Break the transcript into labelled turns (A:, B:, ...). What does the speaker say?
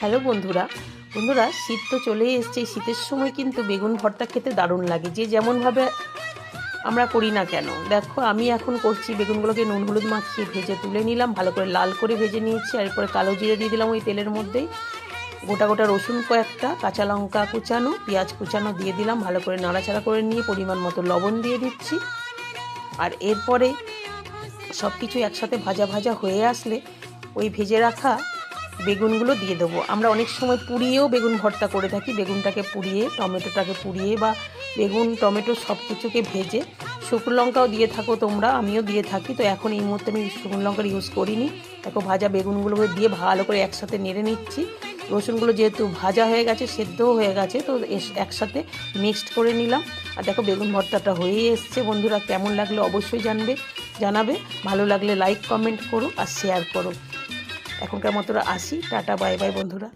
A: Hello বন্ধুরা, শীত তো চলেই এসছে। এই শীতের সময় কিন্তু বেগুন ভর্তা খেতে দারুণ লাগে, যে যেমনভাবে আমরা করি না কেন। দেখো, আমি এখন করছি, বেগুনগুলোকে নুন হলুদ মাখিয়ে ভেজে তুলে নিলাম, ভালো করে লাল করে ভেজে নিয়েছি। আর এরপরে কালো জিরে দিয়ে দিলাম ওই তেলের মধ্যেই। গোটা গোটা রসুন কয়েকটা, কাঁচা লঙ্কা কুচানো, পেঁয়াজ কুচানো দিয়ে দিলাম, ভালো করে নাড়াচাড়া করে নিয়ে পরিমাণ মতো লবণ দিয়ে দিচ্ছি। আর এরপরে সব কিছু একসাথে ভাজা ভাজা হয়ে আসলে ওই ভেজে রাখা বেগুনগুলো দিয়ে দেবো। আমরা অনেক সময় পুড়িয়েও বেগুন ভর্তা করে থাকি। বেগুনটাকে পুড়িয়ে, টমেটোটাকে পুড়িয়ে, বা বেগুন টমেটো সব কিছুকে ভেজে শুকনো লঙ্কাও দিয়ে থাকো তোমরা, আমিও দিয়ে থাকি। তো এখন এই মুহূর্তে আমি শুকনো লঙ্কার ইউজ করিনি। দেখো, ভাজা বেগুনগুলোকে দিয়ে ভালো করে একসাথে নেড়ে নিচ্ছি। রসুনগুলো যেহেতু ভাজা হয়ে গেছে, সেদ্ধও হয়ে গেছে, তো একসাথে মিক্সড করে নিলাম। আর দেখো, বেগুন ভর্তাটা হয়েই এসছে। বন্ধুরা, কেমন লাগলো অবশ্যই জানাবে। ভালো লাগলে লাইক কমেন্ট করো আর শেয়ার করো। এখনকার মতো আসি, টাটা বাই বাই বন্ধুরা।